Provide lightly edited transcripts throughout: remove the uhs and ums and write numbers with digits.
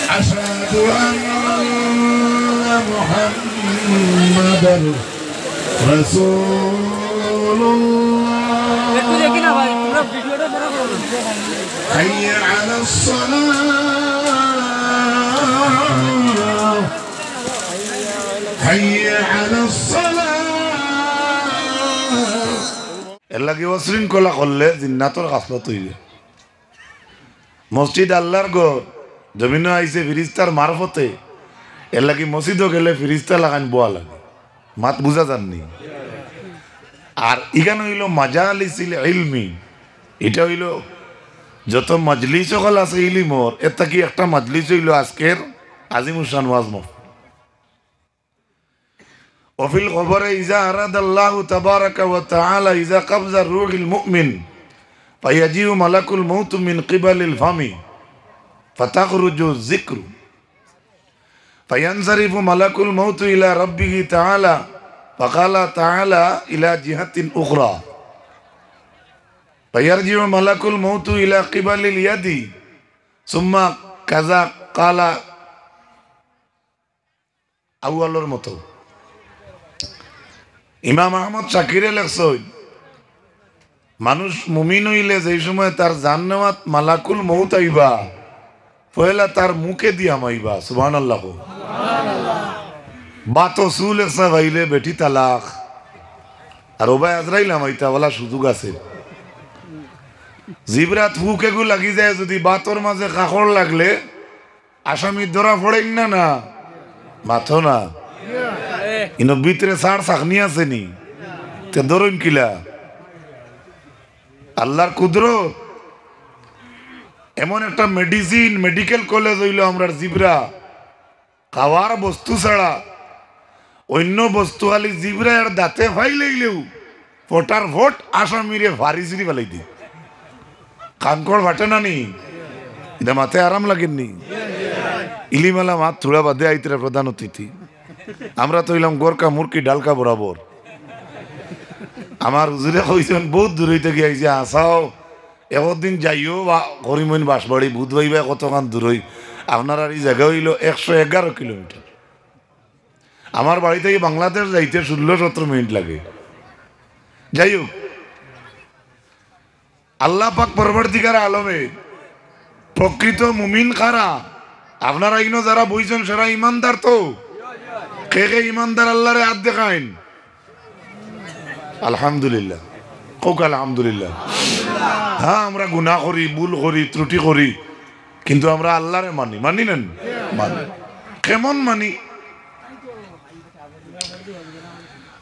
أشهد أن محمدًا رسول الله حي على الصلاة حي على الصلاة এলা কি অশৃঙ্খলা করলে জিন্নাতর গাছলত হইবে মসজিদ আল্লাহর ঘর জমিনে আইছে ফিরিস্তার মারফতে এলা কি মসজিদও গেলে ফিরিস্তা লাগান বোয়া লাগে মাত বুঝা যাননি আর ইখানে হইল মাজালিসিল ইলমি এটা হইল যত মজলিস সকল আছে ইলিমর এটা কি একটা মজলিস হইল আজকের আজিমুসান ওয়াজ মাহফিল وفي الخبر إذا أراد الله تبارك وتعالى إذا قبض الروح المؤمن فيجيء ملك الموت من قبل الفم فتخرج الذكر فينصرف ملك الموت إلى ربه تعالى فقال تعالى إلى جهة أخرى فيرجع ملك الموت إلى قبل اليد ثم كذا قال أول الموت ইমাম আহমদ শাকিরে লেখছই মানুষ মুমিন হইলে যেই সময় তার জান্নাত মালাকুল মউত আইবা পয়লা তার মুখে দিয়া মাইবা সুবহানাল্লাহ বাতো সুল এসা ভাইলে বেটি তালাক আর ওবাই আজরাইল আমাইতা ওলা সুযোগ আছে জিবরাত ফুকে গু লাগি যায় যদি বাতর মাঝে কাকড় লাগলে আসামি ধরা পড়েন না না মাথো না ইনো ভিতরে সার সাখনি আছে নি তে ধরুন কিলা আল্লাহর কুদরত এমন একটা মেডিসিন মেডিকেল কলেজ হইল আমরা জিবরা খাওয়ার বস্তু ছাড়া অন্য বস্তু খালি জিবরা আর দাঁতে ফাইলেইলেও ফোটার ভোট আসামিরে ভারি সিরি ফেলাই দি কানকড় ভাটে না নি এটা মাথায় আরাম লাগেননি ইলিমালা মাত থোড়া বাদে আইতরা প্রধান অতিথি আমরা তো হইলাম গোরকা মুরকি ডালকা বরাবর আমার হুজুরে কইছেন বহুত দূর হইতে গিয়েছে আসাও একদিন যাইও বা করিমইন বাঁশবাড়ি বুধ ভাইবা কতক্ষণ দূর হই আপনার আর এই জায়গা হইল 111 কিলোমিটার আমার বাড়ি থেকে বাংলাদেশ যাইতে 16-17 মিনিট লাগে যাই হোক আল্লাহ পাক পরবর্তীকার আলমে প্রকৃত মুমিন কারা আপনারা ইনো যারা বইছেন সেরা ইমানদার তো কে কে ইমানদার আল্লাহরে হাত দেখাইন আলহামদুলিল্লাহ কোক আলহামদুলিল্লাহ হ্যাঁ আমরা গুনাহ করি ভুল করি ত্রুটি করি কিন্তু আমরা আল্লাহরে মানি মানি নেন মানি কেমন মানি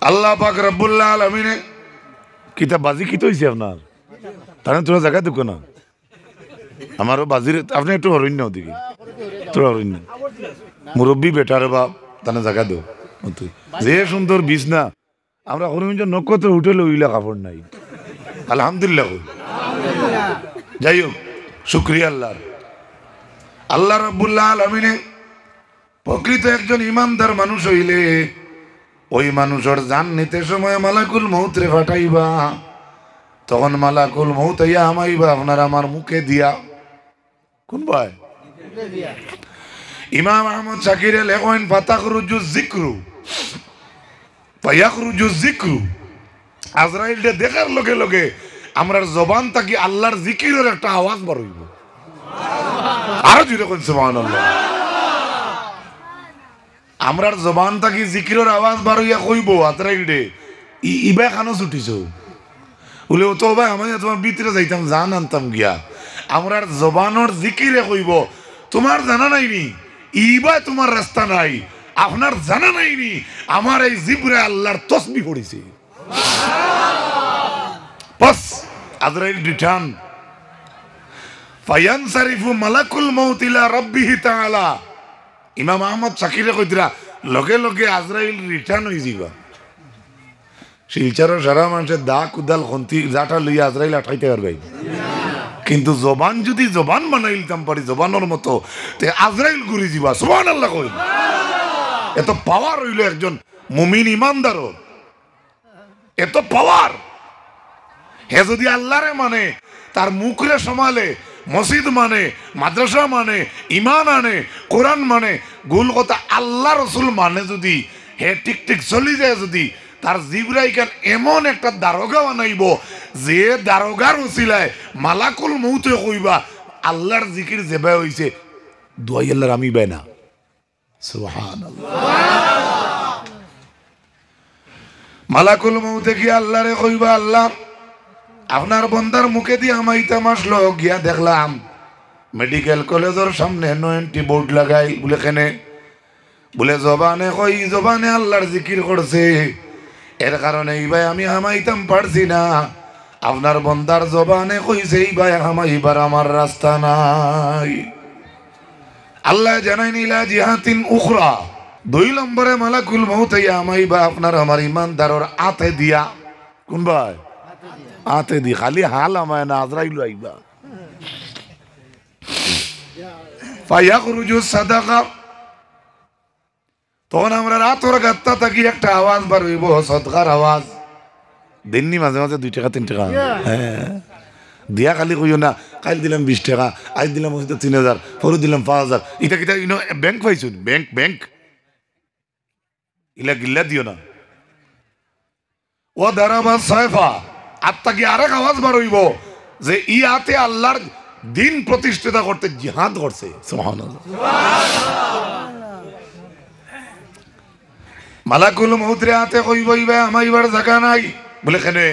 আল্লাহ পাক রব্বুল আলামিনে কিতাব বাজি কি হইছে আপনার তাহলে তোরা জায়গা দুকো না আমারও বাজির আপনি একটু অরণ্য দিবি তোর অরণ্য মুরব্বী বেটারে বাপ তানে জায়গা দো যে সুন্দর বিছনা আমরা হরিমঞ্জ নক্ষত্র উঠেলে উইলা কাপড় নাই আলহামদুলিল্লাহ যাই হোক শুকরিয়া আল্লাহর আল্লাহ রাব্বুল আলামিনে প্রকৃত একজন ইমানদার মানুষ হইলে ওই মানুষের জান নিতে সময় মালাকুল মউত রে ফাটাইবা তখন মালাকুল মউত ইয়া আমাইবা আপনার আমার মুখে দিয়া কোন ভাই ইমাম আহমদ শাকিরে লেখেন ফাতাখরুজু যিকরু ফায়াখরুজু যিকরু আজরাইল দেখার লগে লগে আমরার জবান থাকি আল্লাহর জিকিরের একটা আওয়াজ বার হইব আর জুড়ে কোন সুবহানাল্লাহ আমরার জবান থাকি জিকিরের আওয়াজ বার হইয়া কইব আজরাইল দে ইবা খানো ছুটিছো বলে ও তো ভাই আমি তোমার ভিতরে যাইতাম জান আনতাম গিয়া আমরার জবানের জিকিরে কইব তোমার জানা নাই নি ইবা তোমার রাস্তা নাই আপনার জানা নাই নি আমার এই জিবরে আল্লাহর তসবিহ পড়িছে বাস আজরাইল রিটার্ন ফায়ানসারিফু মালাকুল মউত ইলা রাব্বিহি তাআলা ইমাম আহমদ শাকিরে কইতরা লগে লগে আজরাইল রিটার্ন হই যাবা শিলচারের সারা মানুষের দা কুদাল খন্তি যাটা লইয়া আজরাইল আঠাইতে পারবে কিন্তু জবান যদি জবান বানাইলতাম পারি জবানের মতো তে আজরাইল ঘুরি যাবা সুবহানাল্লাহ কই এত পাওয়ার হইল একজন মুমিন ইমানদারও, এত পাওয়ার। হে যদি আল্লাহরে মানে, তার মুখরে সমালে, মসজিদ মানে, মাদ্রাসা মানে, ইমান আনে, কোরআন মানে, গুল কথা আল্লাহ রসুল মানে, যদি হে ঠিক ঠিক চলি যায়, যদি তার জিবরাইকান এমন একটা দারোগা বানাইব যে দারোগার উসিলায় মালাকুল মৌতে কইবা আল্লাহর জিকির যেভাবে হইছে দুয়াই আল্লাহর আমি বেনা। সুবহানাল্লাহ। মালাকুল মৌতে কি আল্লাহরে কইবা, আল্লাহ আপনার বন্দার মুখে দিয়ে আমাইতাম আসলো, গিয়া দেখলাম মেডিকেল কলেজের সামনে নোয়েন্টি বোর্ড লাগাই, বলে কেনে, বলে জবানে কই, জবানে আল্লাহর জিকির করছে, এর কারণে এই ভাই আমি হামাইতাম পারছি না। আপনার বন্দার জবানে কইছে এই ভাই হামাইবার আমার রাস্তা নাই। আল্লাহ জানাই নিলা জিহাতিন উখরা, 2 নম্বরে মালাকুল মউত আমাইবা আপনার আমার ইমানদারর আতে দিয়া। কোন ভাই? আতে দি, খালি হাল আমায় না, আজরাইল আইবা। ফায়াখরুজু সাদাকা, তখন আমরা রাতর গাত্তা থাকি একটা আওয়াজ বার হইব, সদকার আওয়াজ। দিননি মাঝে মাঝে 2 টাকা 3 টাকা, হ্যাঁ দিয়া খালি কইও না কাল দিলাম 20 টাকা, আজ দিলাম 3000, পরে দিলাম 5000। এটা কিটা ইনো ব্যাংক পাইছুন, ব্যাংক ব্যাংক ইলা গিল্লা দিও না। ও দারাবা সাইফা, আত্মা কি আরেক আওয়াজ বার হইব যে ই আতে আল্লাহর দিন প্রতিষ্ঠিত করতে জিহাদ করছে। সুবহানাল্লাহ। মালাকুল মউতরে আতে কইব ইবা আমাইবার জায়গা নাই, বলে কেনে,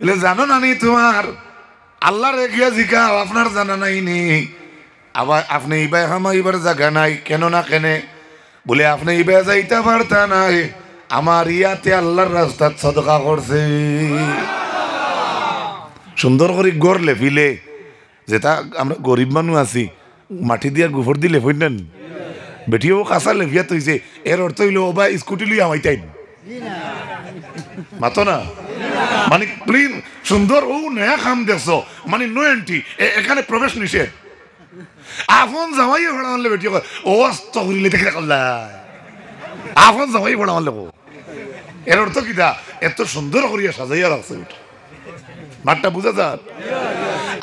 বলে জানো না নি তোমার আল্লাহর গিয়া জিকাও আপনার জানা নাই নি, আবার আপনি ইবা আমাইবার জায়গা নাই কেন না কেনে, বলে আপনি ইবা যাইতে পারতা নাই, আমার ইয়াতে আল্লাহর রাস্তাত সদকা করছে। সুন্দর করে গড় লেফিলে, যেটা আমরা গরিব মানুষ আছি, মাটি দিয়া গোবর দিলে হইলেন বেটিও কাঁচা লেফিয়া তৈছে, এর অর্থ হইল ও বা স্কুটি লইয়া আমাইতাই মাতো না, মানে ক্লিন সুন্দর ও নয়া কাম দেখছো, মানে নো এন্ট্রি, এখানে প্রবেশ নিষেধ। আপন জামাই ভাড়া মানলে বেটিও ও আস্ত করিলে দেখে করলা, আপন জামাই ভাড়া মানলে, এর অর্থ কিটা এত সুন্দর করিয়া সাজাইয়া রাখছে। মাঠটা বুঝা যান?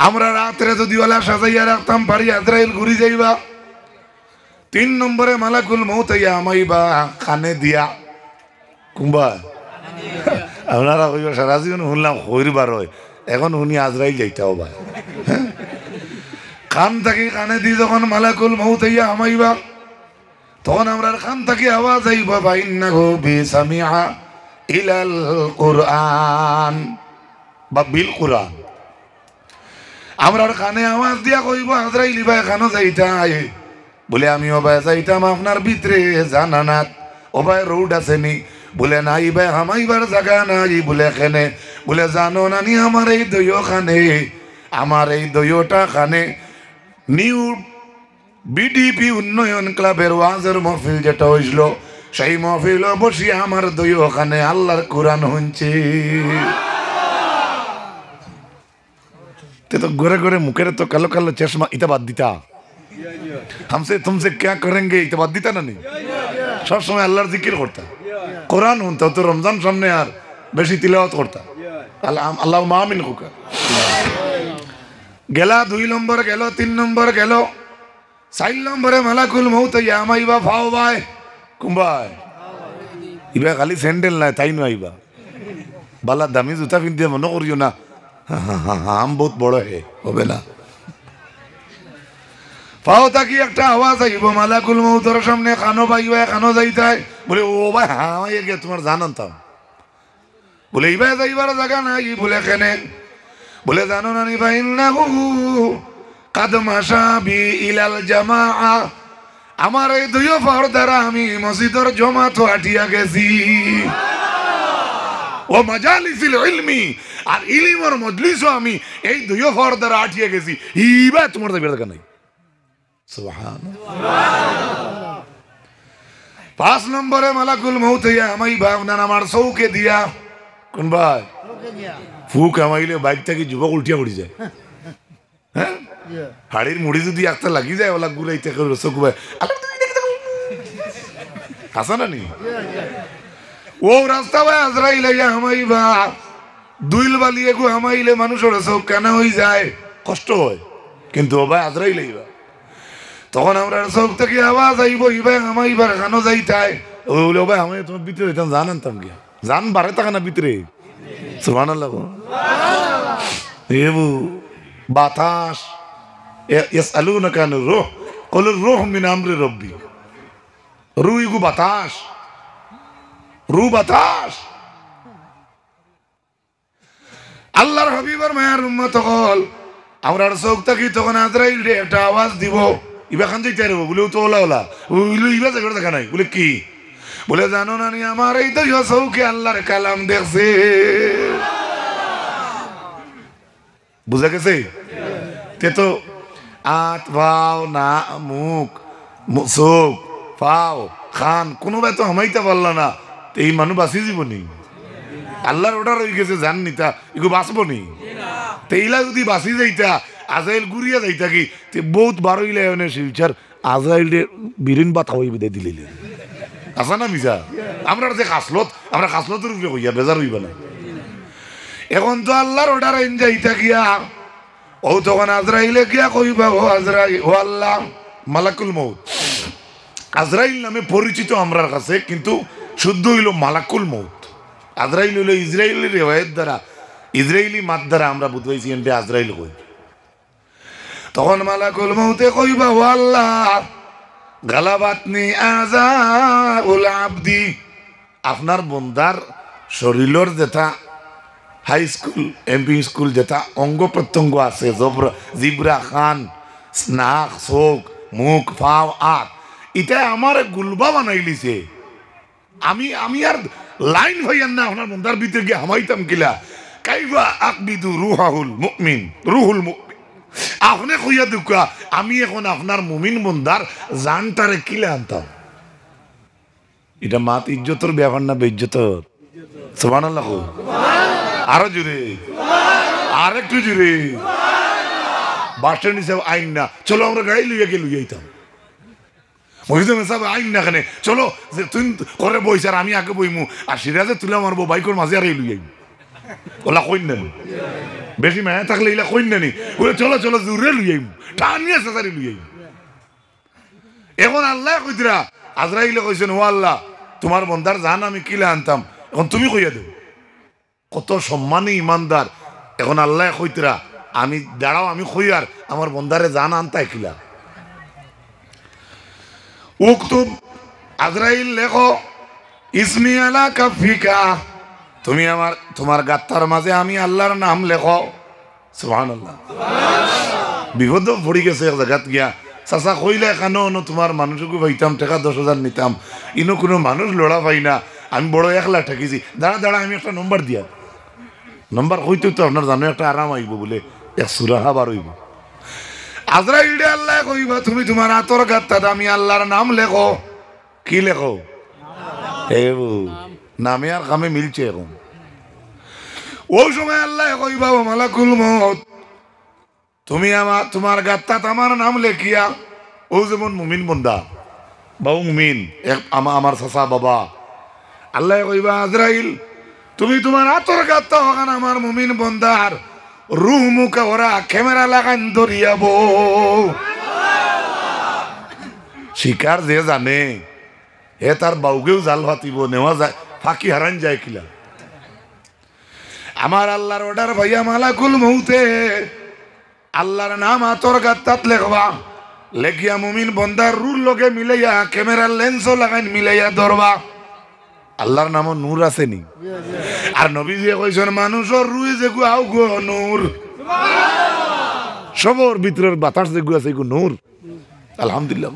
আমরা রাত্রে যদি ওলা সাজাইয়া রাখতাম পারি আজরাইল ঘুরি যাইবা। 3 নম্বরে মালাকুল মউত আমাইবা কানে দিয়া। কুম্বা আপনারা কইবা সারা জীবন শুনলাম হইবার হয়, এখন শুনি আজরাইল যাইতাও ভাই। কান থাকি কানে দি যখন মালাকুল মউত আমাইবা, তখন আমরা কান থাকি আওয়াজ আইবা বাইন্নাহু বিসামিআ ইলাল কুরআন বা বিল কুরআন। আমরা কানে আওয়াজ দিয়া কইব আজরাইল ভাই কানো যাইতাই, বলে আমি ও ভাই যাইতাম আপনার ভিতরে জানানাত, ও ভাই রোড আসেনি, বলে নাই ভাই হামাইবার জায়গা নাই, বলে কেনে, বলে জানো নানি আমার এই দইও খানে, আমার এই দইওটা খানে নিউ বিডিপি উন্নয়ন ক্লাবের ওয়াজের মহফিল যেটা হইছিল, সেই মহফিল বসিয়া আমার দইও খানে আল্লাহর কোরআন শুনছে। तो गोरे गोरे मुखेरे तो कालो कालो चश्मा इतना बात दीता, हमसे तुमसे क्या करेंगे इतना बात दीता ना, नहीं सब समय अल्लाहर जिक्र करता, कुरान होता तो रमजान सामने यार बेशी तिलावत करता, अल्लाह मामिन को कर गेला 2 नंबर गेलो 3 नंबर गेलो 4 नंबरे मालाकुल मौत यामाइबा फाओ भाई कुंबाय इबा खाली सैंडल ना ताई नो आइबा बाला दामी जूता पिन दिया मनो करियो ना, हम बहुत बड़ो है होबे ना। फाओ ताकि একটা আওয়াজ আইব মালাকুল মউতের সামনে, কানো পাইবা কানো যাইতাই, বলে ও ভাই হ্যাঁ এই গিয়া তোমার জানান তাও, বলে ইবা যাইবার জায়গা নাই, বলে কেনে, বলে জানো না নি ফাইন্নাহু কাদ মাশাবি ইলাল জামাআ, আমার এই দুইও ফর দ্বারা আমি মসজিদের জমাত আটিয়া গেছি, ও মাজালিসিল ইলমি আর ইলমের মজলিসও আমি এই দুইও ফর দ্বারা আটিয়া গেছি, ইবা তোমার যাইবার জায়গা নাই। সুবহানাল্লাহ। 5 নম্বরে মালাকুল মউত আমাই ভাবনান আমার চৌকে দিয়া, কোন ভাই ফুক আমাইলে বাইক থেকে যুবক উল্টিয়া পড়ি যায়, হ্যাঁ হাড়ির মুড়ি যদি একটা লাগি যায় ওলা গুড়াইতে চকু ভাই আছে না নি ও রাস্তা ভাই আজরাইল আইয়া হামাইবা দুইল বালি এগু হামাইলে মানুষের চোখ কানা হয়ে যায় কষ্ট হয় কিন্তু ও ভাই আজরাইল আইবা তখন আমরা চোখ থেকে আওয়াজ আইব ইবাই হামাইবার খানো যাইতাই ও বলে ভাই আমি তোমার ভিতরে যেতাম জান আনতাম গিয়া জান বারে থাকা না ভিতরে সুবহানাল্লাহ এবু বাতাস ইয়াসআলুনাকা আনির রূহ কুলির রূহ মিন আমরি রাব্বি রূহ ইগু বাতাস রূহ বাতাস আল্লাহর হাবিবের মায়ের উম্মত হল আমরা চোখ থাকি তখন আজরাইল রে একটা আওয়াজ দিব ইবা খান যাইতে পারবো বলে তো ওলা ওলা বলে ইবা জায়গা দেখা নাই বলে কি বলে জানো না নি আমার এই তো চৌকে আল্লাহর কালাম দেখছে বুঝা গেছে তে তো আত ভাও না মুখ চোখ পাও খান কোনোবাই তো হামাইতে পারল না এই মানুষ বাঁচি জীবনী আল্লাহর অর্ডার হয়ে গেছে জান নিতা এগুলো বাঁচবো নি তেইলা যদি বাঁচি যাইতা আজাইল গুড়িয়া যাইতা কি বহুত বারোইলে শিলচার আজাইল বিরিন বা থাওয়াই বিদায় দিলে আসা না মিজা আমরা যে খাসলত আমরা খাসলতের উপরে কইয়া বেজার হইবা না এখন তো আল্লাহর অর্ডার আইন যাইতা গিয়া ও তখন আজরাইলে গিয়া কইবা ও আজরাইল ও আল্লাহ মালাকুল মউত আজরাইল নামে পরিচিত আমরার কাছে কিন্তু শুদ্ধ হইল মালাকুল মউত আজরাইল হইল ইসরায়েলি রেওয়ায়েত দ্বারা ইসরায়েলি মাত দ্বারা আমরা বুঝাইছি এনতে আজরাইল কই তখন মালাকুল মউতে কইবা ও আল্লাহ গালাবাতনি আযাউল আবদি আপনার বন্দার শরীরের যেটা হাই স্কুল এমপি স্কুল যেটা অঙ্গ প্রত্যঙ্গ আছে জিব্রা খান নাক চোখ মুখ পাও আত এটা আমার গুলবা বানাই লিছে আমি আর লাইন ভাইয়ান না আপনার বন্দার ভিতরে গিয়ে হামাইতাম কিলা কাইবা আকবিদু রুহুল মুমিন রুহুল মুমিন আপনি কইয়া দুকা আমি এখন আপনার মুমিন বন্দার জানটারে কিলা আনতাম এটা মাত ইজ্জতর ব্যাপার না বেইজ্জতর সুবহানাল্লাহ আরো জুড়ে আর একটু জুড়ে বাসস্ট্যান্ড হিসাবে আইন না চলো আমরা গাড়ি লইয়া গিয়ে লইয়াইতাম মহিদুল সাহেব আইন না কেন চলো যে তুই করে বইস আর আমি আগে বইমু আর সিরাজে তুলে মারবো বাইকের মাঝে আর এই লইয়াই ওলা কইন না বেশি মায়া থাকলে এলা কইন না নি বলে চলো চলো জোরে লইয়াই টানিয়ে সাসারি লইয়াই এখন আল্লাহ কইতরা আজরাইলে কইছেন ও আল্লাহ তোমার বন্দার জান আমি কিলে আনতাম এখন তুমি কইয়া দেব কত সম্মানী ইমানদার এখন আল্লাহ কইতরা আমি দাঁড়াও আমি কইয়ার আমার বন্দারে জান আনতাই কিলা উক্তুব আজরাইল লেখো ইসমি আলা কাফিকা তুমি আমার তোমার গাত্তার মাঝে আমি আল্লাহর নাম লেখো সুবহানাল্লাহ বিপদ পড়ি গেছে এক জায়গাত গিয়া চাচা কইলে কেন তোমার মানুষকে পাইতাম টাকা 10,000 নিতাম ইনো কোনো মানুষ লড়া পাই না আমি বড় একলা ঠেকেছি দাঁড়া দাঁড়া আমি একটা নম্বর দিয়া নম্বর কইতে তো আপনার জানো একটা আরাম আইব বলে এক সুরাহা বার হইব আজরাইল আল্লাহ কইবা তুমি তোমার আতর গাত্তাত আমি আল্লাহর নাম লেখো কি লেখো নামে আর কামে মিলছে এখন ওই সময় আল্লাহ কইবা ও মালাকুল মউত তুমি আমার তোমার গাত্তাত আমার নাম লেখিয়া ও যেমন মুমিন বন্দা বাবু মুমিন আমার চাচা বাবা আল্লাহ কইবা আজরাইল তুমি তোমার আতর গাত্তা ওখানে আমার মুমিন বন্দার রুহ মুখে ওরা ক্যামেরা লাগান ধরিয়াব শিকার যে জানে হে তার বাউকেও জাল ভাতিব নেওয়া যায় ফাঁকি হারান যায় কিলা আমার আল্লাহর অর্ডার ভাইয়া মালাকুল মউতে আল্লাহর নাম আতর গাত্তাত লেখবা লেখিয়া মুমিন বন্দার রুর লগে মিলাইয়া ক্যামেরার লেন্সও লাগাইন মিলাইয়া ধরবা আল্লাহর নামও নূর আছে নি আর নবীজি কইছেন মানুষের রুই যেগু আও গো নূর সবর ভিতরের বাতাস যেগু আছে গো নূর আলহামদুলিল্লাহ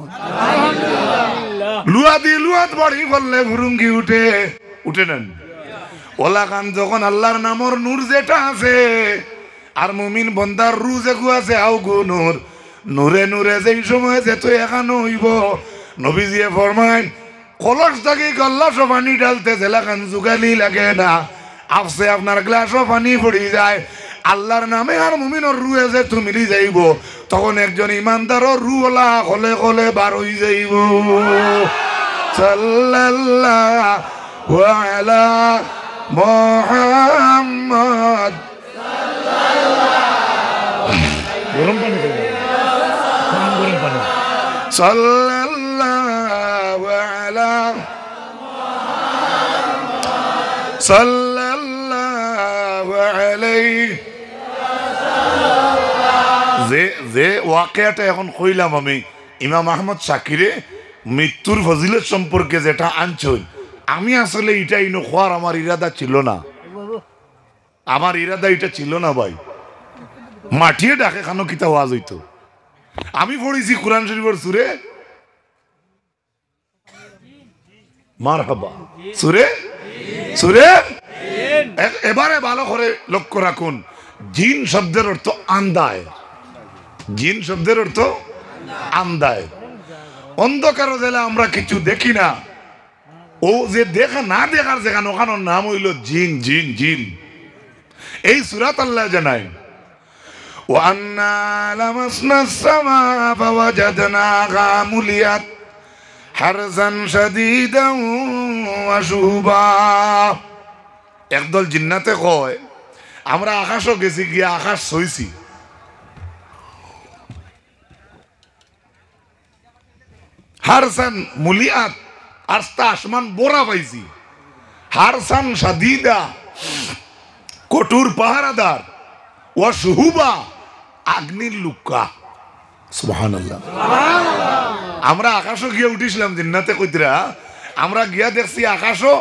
লুয়াত বাড়ি বললে ভুরুঙ্গি উঠে নেন ওলা খান যখন আল্লাহর নামর নূর যেটা আছে আর মুমিন বন্দার রু যেগু আছে আও গো নূর নূরে নূরে যেই সময় যেত এখানো হইব নবীজিয়ে ফরমায় কলস থেকে গল্লাসও পানি ঢালতে জেলাখান জুগালি লাগে না আপসে আপনার গ্লাসও পানি পড়ি যায় আল্লাহর নামে আর মুমিনের রুয়ে যে তুমি মিলি যাইব তখন একজন ইমানদারও রুওয়ালা হলে হলে বার হয়ে যাইব সাল্লাল্লাহু আলা মুহাম্মদ গরম পানি গরম পানি সাল্লাল্লাহু আলা সাল্লাল্লাহু আলাইহি যে ওয়াকিয়াটা এখন কইলাম আমি ইমাম আহমদ শাকিরে মৃত্যুর ফজিলত সম্পর্কে যেটা আনছেন আমি আসলে এটা ইনো খোয়ার আমার ইরাদা ছিল না আমার ইরাদা এটা ছিল না ভাই মাটিয়ে ডাকে খানো কিতা ওয়াজ হইতো আমি পড়েছি কোরআন শরীফের সুরে মারহাবা সুরে সুরে এবারে ভালো করে লক্ষ্য রাখুন জিন শব্দের অর্থ আন্দায় জিন শব্দের অর্থ আন্দায় অন্ধকার জেলা আমরা কিছু দেখি না ও যে দেখা না দেখার যেখানে ওখানোর নাম হইল জিন জিন জিন এই সূরাত আল্লাহ জানায় وَأَنَّا لَمَسْنَا السَّمَاءَ فَوَجَدْنَاهَا مُلِيَتْ حَرْسًا شَدِيدًا وَشُهُبًا একদল জিন্নাতে কয় আমরা আকাশও গেছি গিয়া আকাশ সইছি হারসান মুলিয়াত আস্তা আসমান বোরা পাইছি হারসান শাদীদা কঠোর পাহারাদার ও শুহুবা আগ্নির লুক্কা সুবহানাল্লাহ আমরা আকাশও গিয়ে উঠিছিলাম জিন্নাতে কইতরা আমরা গিয়া দেখছি আকাশও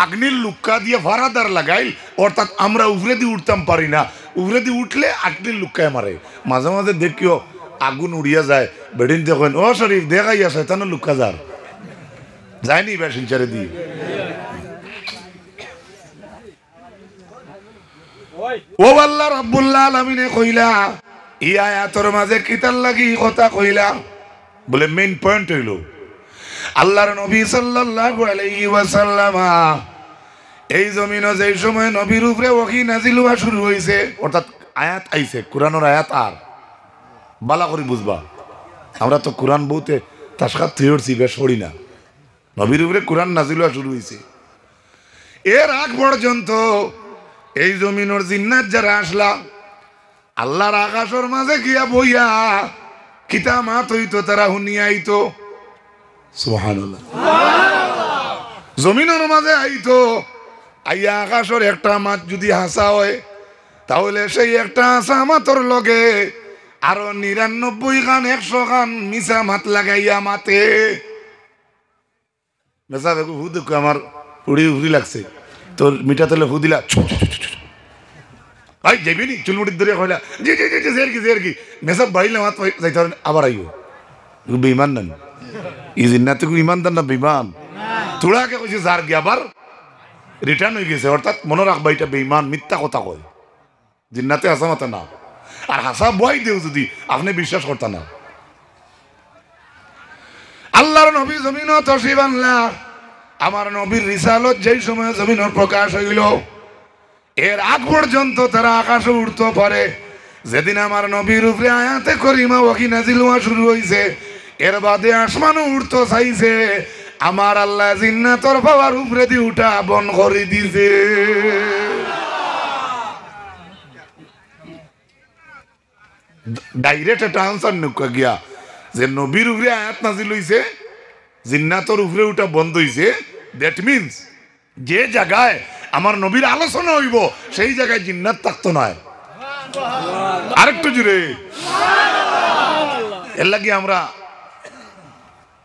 আগ্নির লুক্কা দিয়ে ফারাদার লাগাই অর্থাৎ আমরা উপরে দিয়ে উঠতাম পারি না উপরে দিয়ে উঠলে আগ্নির লুক্কায় মারে মাঝে মাঝে দেখিও আগুন উড়িয়া যায় বেডিন দেখেন ও শরীফ দেখাইয়া শয়তানের লুক্কা যার যায়নি এবার শিলচারে দিয়ে ও আল্লাহ রাব্বুল আলামিনে কইলা এই আয়াতের মাঝে কিতার লাগি কথা কইলা বলে মেইন পয়েন্ট হইল আল্লাহর নবী সাল্লাল্লাহু আলাইহি ওয়াসাল্লাম এই জমিনে যেই সময় নবীর উপরে ওহী নাজিল হওয়া শুরু হইছে অর্থাৎ আয়াত আইছে কোরআনের আয়াত আর বালা করে বুঝবা আমরা তো কোরআন বলতে তাসকাত থিওরছি বেশ পড়ি না নবীর উপরে কোরআন নাজিল হওয়া শুরু হইছে এর আগ পর্যন্ত এই জমিনের জিন্নাত যারা আসলা আল্লাহর আকাশের মাঝে গিয়া বইয়া কিতা মাত হইতো তারা শুনিয়া আইতো সুবহানাল্লাহ জমিনের মাঝে আইতো আইয়া আকাশের একটা মাত যদি হাসা হয় তাহলে সেই একটা হাসা মাতর লগে আরো ৯৯ খান ১০০ খান মিছা মাত লাগাইয়া মাতে মেসা দেখো হু দেখো আমার উড়ি উড়ি লাগছে তোর মিঠা তেলে হু দিলা ভাই যাবি নি চুলমুটির ধরে কইলা জি জি জি জের কি মেসা বাড়িলে মাত যাইতে আবার আইও বেঈমান না ই জিন্নাতে কো ইমানদার না বেঈমান তোরাকে কইছে যার গিয়া আবার রিটার্ন হয়ে গেছে অর্থাৎ মনে রাখবা এটা বেঈমান মিথ্যা কথা কয় জিন্নাতে হাসা মাথা না আর হাসা বই দেও যদি আপনি বিশ্বাস করতা না আল্লাহর নবী জমিন তশরিফ আনলা আমার নবীর রিসালত যেই সময় জমিনের প্রকাশ হইল এর আগ পর্যন্ত তারা আকাশে উঠতে পারে যেদিন আমার নবীর উপরে আয়াতে করিমা ওহী নাজিল হওয়া শুরু হইছে এর বাদে আসমানও উঠতে চাইছে আমার আল্লাহ জিন্নাতর পাওয়ার উপরে দিয়ে উঠা বন করে দিছে ডাইরেক্ট একটা আনসার নুকা গিয়া যে নবীর উপরে আয়াত নাজিল হইছে জিন্নাতর উপরে উঠা বন্ধ হইছে দ্যাট মিন্স যে জায়গায় আমার নবীর আলোচনা হইব সেই জায়গায় জিন্নাত থাকতো নয় আরেকটু জুড়ে এর লাগি আমরা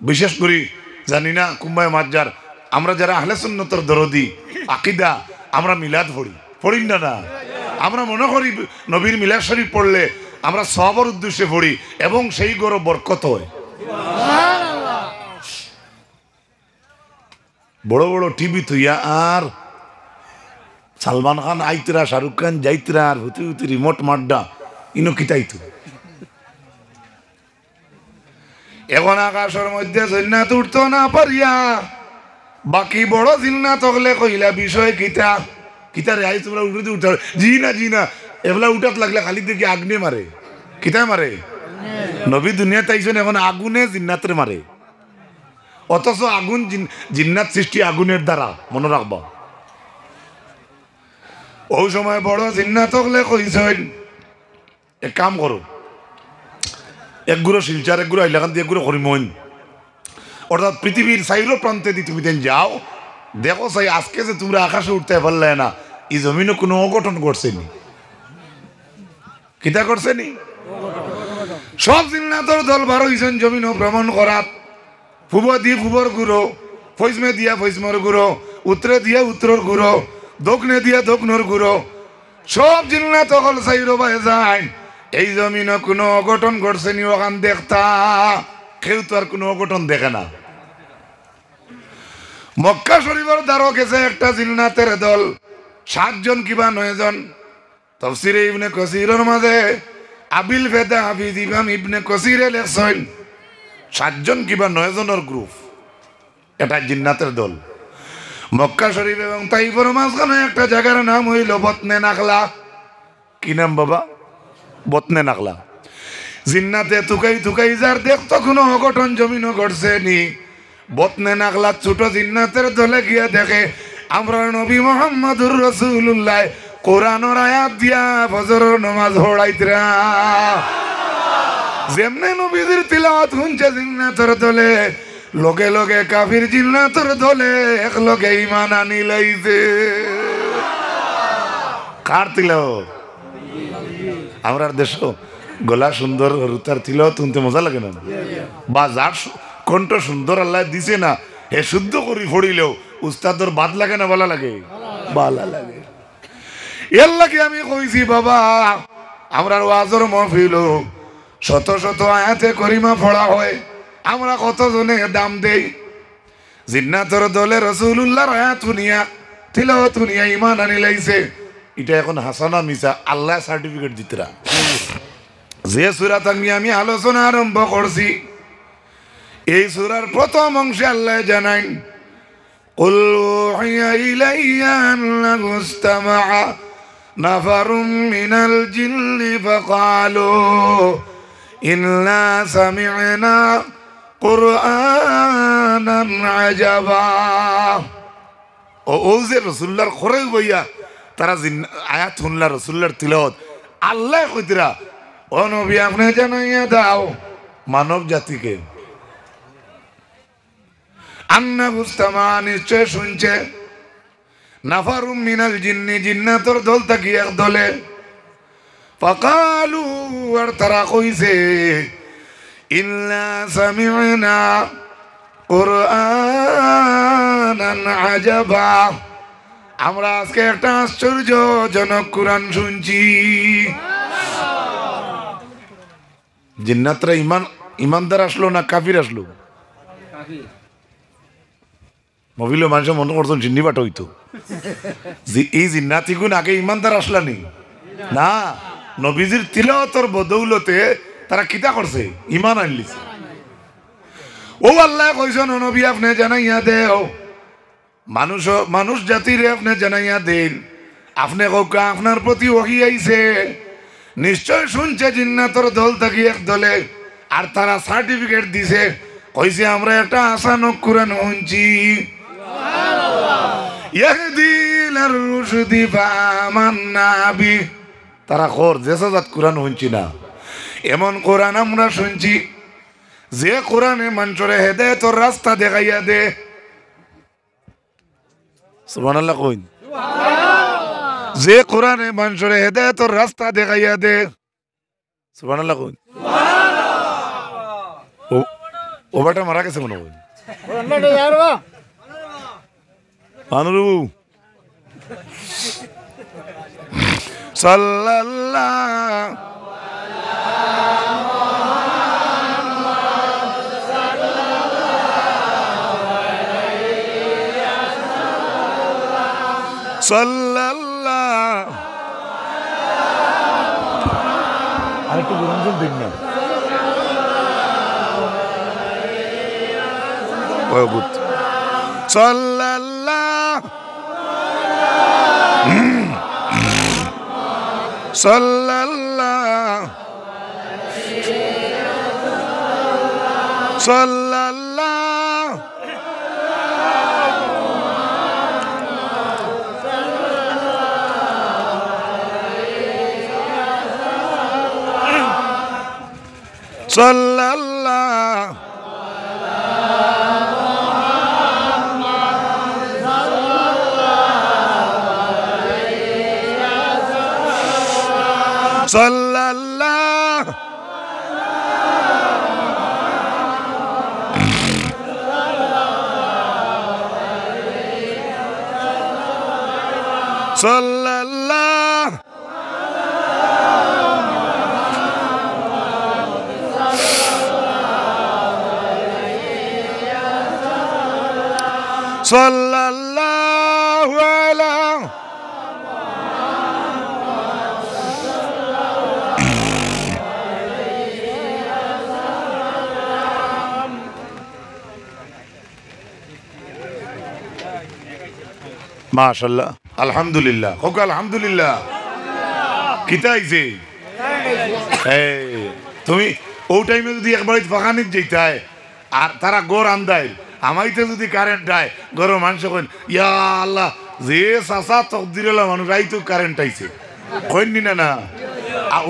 বিশেষ করি জানি না কুম্বায় মাজ্জার আমরা যারা আহলে সুন্নতের দরদি আকীদা আমরা মিলাদ পড়ি না না আমরা মনে করি নবীর মিলাদ শরীফ পড়লে আমরা সবার উদ্দেশ্যে পড়ি এবং সেই গৌরব বরকত হয় বড় বড় টিভি থইয়া আর সালমান খান আইতরা শাহরুখ খান যাইতরা আর হুতি হুতি রিমোট মাড্ডা ইনো কিতাইতো এখন আকাশের মধ্যে জিন্নাত উঠতো না পারিয়া বাকি বড় জিন্নাত হলে কইলা বিষয় কিতা কিতা রে আই তোমরা উঠে উঠা জি না এগুলা উঠাত লাগলে খালি দেখি আগুনে মারে কিতায় মারে নবী দুনিয়াতে আইছেন এখন আগুনে জিন্নাতের মারে অথচ আগুন জিন্নাত সৃষ্টি আগুনের দ্বারা, মনে রাখবা। ওই সময় বড় জিন্নাত হলে কইছেন এক কাম করো, এক গুঁড়ো শিলচার এক গুঁড়ো আইলাখান দিয়ে এক গুঁড়ো হরিমইন, অর্থাৎ পৃথিবীর সাইরো প্রান্তে দিয়ে তুমি দেন যাও, দেখো চাই আজকে যে তোমরা আকাশে উঠতে পারলে না, এই জমিনে কোনো অঘটন করছেনি, কিতা করছেনি? সব জিন্নাতর দল বার হইছেন জমিন ভ্রমণ করাত, পূব দিয়ে পূবর গুঁড়ো, পশ্চিমে দিয়া পশ্চিমর গুঁড়ো, উত্তরে দিয়া উত্তর গুঁড়ো, দক্ষিণে দিয়া দক্ষিণর গুঁড়ো, সব জিন্নাত হল সাইরো বাই যায়। এই জমিনে কোনো অঘটন ঘটছেনি ওখান দেখতা, কেউ তো আর কোনো অঘটন দেখে না। মক্কা শরীফের দ্বারও গেছে একটা জিন্নাতের দল, 7 জন কিবা 9 জন। তাফসীরে ইবনে কাসীরের মাঝে আবিল ফেদা হাফিজ ইমাম ইবনে কাসীরে লেখছেন 7 জন কিবা 9 জনের গ্রুপ, এটা জিন্নাতের দল। মক্কা শরীফ এবং তাইফের মাঝখানে একটা জায়গার নাম হইল বতনে নাখলা। কি নাম বাবা? বতনে নাখলা। জিন্নাতে তুকাই তুকাই যার দেখতো কোনো অঘটন জমিনও ঘটছে নি, বতনে নাখলা ছোট জিন্নাতের দলে গিয়া দেখে আমরা নবী মুহাম্মদুর রাসূলুল্লাহ কোরআনের আয়াত দিয়া ফজরের নামাজ পড়াইতরা। যেমনে নবীদের তিলাওয়াত শুনছে জিন্নাতের দলে, লগে লগে কাফির জিন্নাতের দলে এক লগে ঈমান আনি লাইছে। কার তিলাওয়াত? আমরার দেশ গলা সুন্দর রুতার তিলাওয়াত শুনতে মজা লাগে না? বা যার কণ্ঠ সুন্দর আল্লাহ দিছে না, হে শুদ্ধ করি পড়িলেও উস্তাদর বাদ লাগে না ভালো লাগে? ভালো লাগে। এর লাগে আমি কইছি বাবা, আমরার ওয়াজর মাহফিল শত শত আয়াতে করিমা পড়া হয়, আমরা কতজনে দাম দেই। জিন্নাতর দলে রাসূলুল্লাহর আয়াত শুনিয়া তিলাওয়াত শুনিয়া ঈমান আনি লাইছে। এটা এখন হাসানা মিসা আল্লাহ সার্টিফিকেট দিতরা। যে সূরাত আমি আলোচনা আরম্ভ করছি, এই সূরার প্রথম অংশে আল্লাহ জানাইন কুল উহিয়া ইলাইয়া আন্নাহু ইসতামাআ নাফারুম মিনাল জিন্নি ফাকালু ইন্না সামি'না কুরআনান আজাবা। ও যে রাসূলুল্লাহর খরে বইয়া তারা আয়াত শুনলা রাসূলুল্লাহর তিলাওয়াত, আল্লাহ কইতরা ও নবী আপনি জানাইয়া দাও মানব জাতিকে, আন্নাহু ইসতামা নিশ্চয় শুনছে, নাফারুম মিনাল জিন্নি জিন্নাতর দল থাকি এক দলে, ফাকালু আর তারা কইছে ইন্না সামি'না কুরআনান আজাবা, আমরা আজকে একটা আশ্চর্যজনক কোরআন শুনছি। জিন্নাতরা ইমানদার আসলো না কাফির আসলো? মবিল মানুষ মনে করছেন জিন্নি বাট হইতো, এই জিন্নাতি গুণ আগে ইমানদার আসলানি না, নবীজির তিলাওয়াতের বদৌলতে তারা কিতা করছে? ইমান আনলিছে। ও আল্লাহ কইছেন ও নবী আপনি জানাইয়া দেও, মানুষ জাতিরে আপনি জানাইয়া দেন, আপনি কাউকে আপনার প্রতি ওহী আইছে, নিশ্চয় শুনছে জিন্নাতর দল থাকি এক দলে, আর তারা সার্টিফিকেট দিছে, কইছে আমরা একটা আসানক কোরআন শুনছি। ইয়াহদি ইলার রুশদি ফামান্না বি, তারা খোর যে সাজাত কোরআন শুনছি না, এমন কোরআন আমরা শুনছি যে কোরআনে মানুষরে হেদায়েতের রাস্তা দেখাইয়া দে। সুবহানাল্লাহ কইন। যে কোরআনে মানুষরে হেদায়েতের রাস্তা দেখাইয়া দে। সুবহানাল্লাহ কইন। ও বাটা মারা গেছে মনে হয়। মানুরু সাল্লাল্লাহু সাল্লাল্লাহু আরেকটু গুরুজন দিন না ওই বুত সাল্লাল্লাহু সাল্লাল্লাহু সাল্লাল্লাহু সাল্লাল্লাহু সাল্লাল্লাহু সাল্লাল্লাহু সাল্লাল্লাহু আলা মাশাআল্লাহ আলহামদুলিল্লাহ হোক আলহামদুলিল্লাহ কিতা আইছে এই তুমি ও টাইমে যদি একবার ফাঁকানিত যেতায় আর তারা গোর আন্দায় আমাইতে যদি কারেন্ট দেয় গরম মানুষ কইন ইয়া আল্লাহ যে চাচা তকদিরেলা মানুষ আই তো কারেন্ট আইছে কইনি না না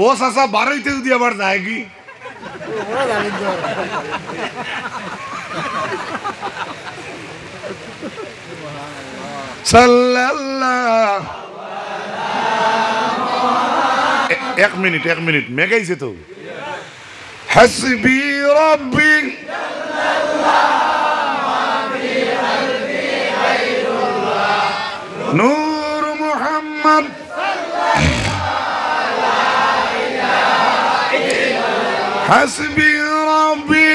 ও চাচা বারোইতে যদি আবার যায় কি সাল্লাল্লাহ এক মিনিট মেগাইছে তো হাসবি রব্বি নূর মুহাম্মদ হাসবি রব্বি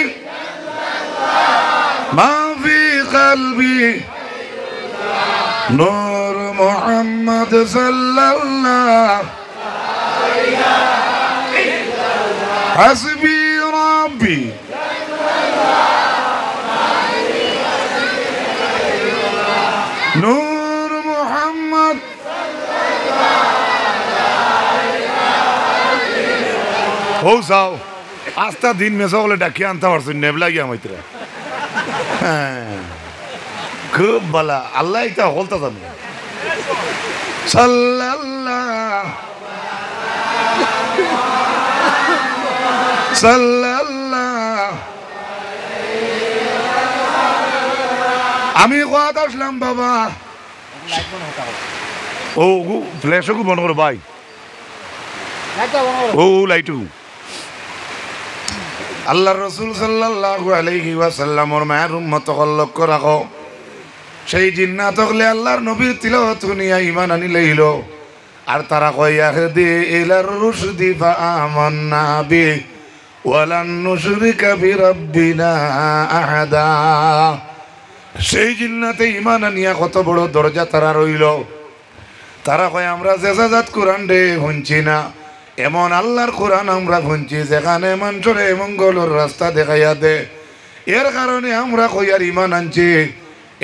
মা ফি কলবি নূর মুহাম্মদ সাল্লাল্লাহু হাসবি রব্বি নূর মুহাম্মদ ও যাও আস্তা দিন মেসা বলে ডাকিয়ে আনতে পারছো নেবলা গিয়া মাইতরা খুব ভালো আল্লাহ এটা হলতা জানো সাল্লাল্লাহু সাল্লাল্লাহু আমি কোয়াত আসলাম বাবা ও ফ্ল্যাশও বন্ধ করো ভাই ও লাইটু আল্লাহ রসুল সাল্লাল্লাহু আলাইহি ওয়াসাল্লামর মায়ের উম্মত লক্ষ্য রাখো সেই জিন্নাত হলে আল্লাহর নবীর তিলাওয়াত শুনিয়া ঈমান আনিলেইল আর তারা কয় ইয়াহদি ইলার রুশদি ফাআমান্না বি ওয়ালান নুশরিকা বিরাব্বিনা আহাদা সেই জিন্নাতে ঈমান আনিয়া কত বড় দরজা তারা রইল তারা কয় আমরা জেজাজাত কোরআন রে শুনছি না এমন আল্লাহর কোরআন আমরা শুনছি যেখানে মানুষরে মঙ্গলের রাস্তা দেখাইয়া দে এর কারণে আমরা কই আর ঈমান আনছি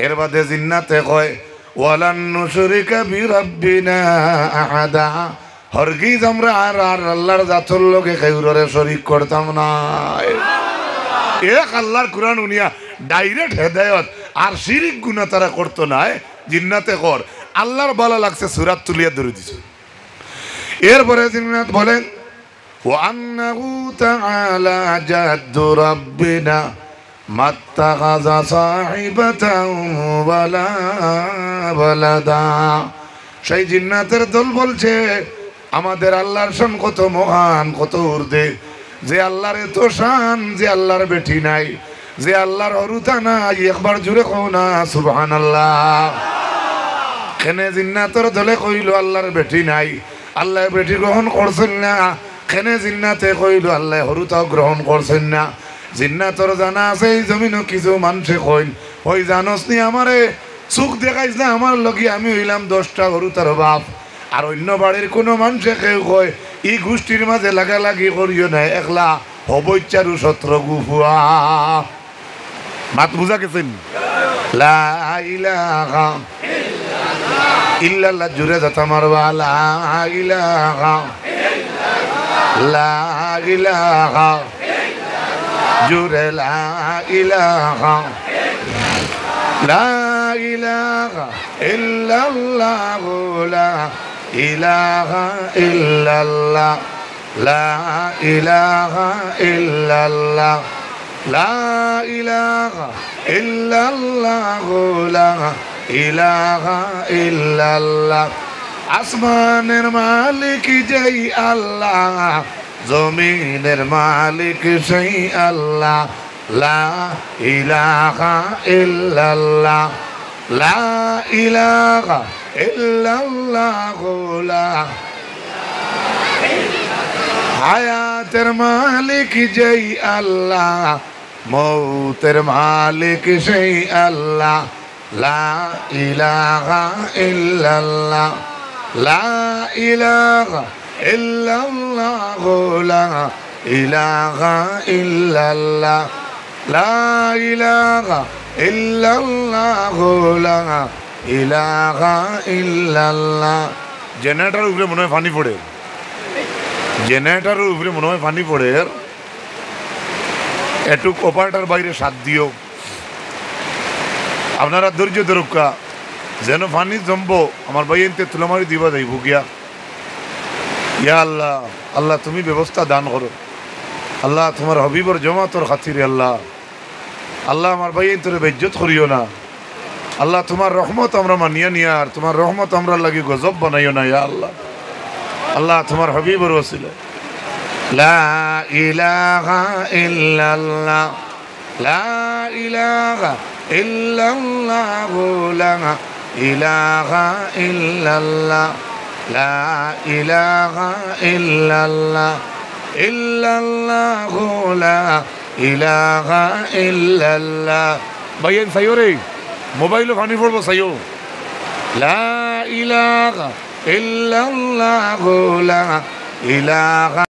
এর বাদে জিন্নাতে কয় ওয়ালান নুশরিকা বিরাব্বিনা আহাদা হরগিজ আমরা আর আল্লাহর জাতর লগে কাউরে শরীক করতাম না এক আল্লাহর কোরআন উনিয়া ডাইরেক্ট হেদায়ত আর শিরিক গুনাহ তারা করতো না জিন্নাতে কর আল্লাহর ভালো লাগছে সূরা তুলিয়া ধরে দিছে এরপরে জিন্নাত বলেন ওয়া আন্নাহু তাআলা জাদ্দু রাব্বিনা মাত্তাখাযা সাহিবাতাও ওয়ালা ওয়ালাদা সেই জিন্নাতের দল বলছে আমাদের আল্লাহর শান কত মহান কত ঊর্ধ্বে যে আল্লাহর এত শান যে আল্লাহর বেটি নাই যে আল্লাহর অরুতা নাই একবার জুড়ে কও না সুবহানাল্লাহ কেনে জিন্নাতের দলে কইল আল্লাহর বেটি নাই আল্লাহ বেটি গ্রহণ করছেন না কেনে জিন্নাতে কইল আল্লাহ হরুতাও গ্রহণ করছেন না জিন্নাতর জানা আছে এই জমিনও কিছু মানুষে কইন ওই জানোস নি আমারে সুখ দেখাইস না আমার লগি আমি হইলাম 10টা হরুতার বাপ আর অন্য বাড়ির কোনো মানুষে কেউ কয় এই গোষ্ঠীর মাঝে লাগালাগি করিও না একলা হবইচ্ছারু সত্র গুফুয়া মাত বুঝা গেছেন লা ইলাহা ইল্লাল্লাহ জুড়ে যাতা মারবা লা ইলাহা লা ইলাহা জুড়ে লা ইলাহা লা ইলাহা ইল্লাল্লাহ লা ইলাহা ইল্লাল্লাহ লা ইলাহা ইল্লাল্লাহ লা ইলাহা ইল্লাল্লাহ লা ইলাহা ইল্লাল্লাহ আসমানের মালিক যেই আল্লাহ জমিনের মালিক সেই আল্লাহ লা ইলাহা ইল্লাল্লাহ লা ইলাহা ইল্লাল্লাহ লা হায়াতের মালিক যেই আল্লাহ মৌতের মালিক সেই আল্লাহ লা ইলাহা ইল্লাল্লাহ লা ইলাহা ইল্লাল্লাহ লা ইলাহা ইল্লাল্লাহ লা ইলাহা ইল্লাল্লাহ লা ইলাহা ইল্লাল্লাহ জেনারেটরের উপরে মনে হয় পানি পড়ে জেনারেটরের উপরে মনে হয় পানি পড়ে একটু অপারেটার বাইরে সাথ দিও আপনারা ধৈর্য ধরুকা যেন পানি জমবো আমার ভাই এনতে তুলামারি দিবা যাইব গিয়া ইয়া আল্লাহ আল্লাহ তুমি ব্যবস্থা দান করো আল্লাহ তোমার হবিবর জমা তোর খাতিরে আল্লাহ আল্লাহ আমার ভাই তোর বেজ্জত করিও না আল্লাহ তোমার রহমত আমরা মানিয়া নিয়া আর তোমার রহমত আমরা লাগি গজব বানাইও না ইয়া আল্লাহ আল্লাহ তোমার হবিবর ওসিলা লা ইলাহা ইল্লাল্লাহ লা ইলাহা ইল্লাল্লাহ লা ইলাহা ইল্লাল্লাহ লা ইলাহা ইল্লাল্লাহ ইল্লাল্লাহ লা ইলাহা ইল্লাল্লাহ ভাইয়েন সাইও রে মোবাইলও পানি পড়বো সাইও লা ইলাহা ইল্লাল্লাহ লা ইলাহা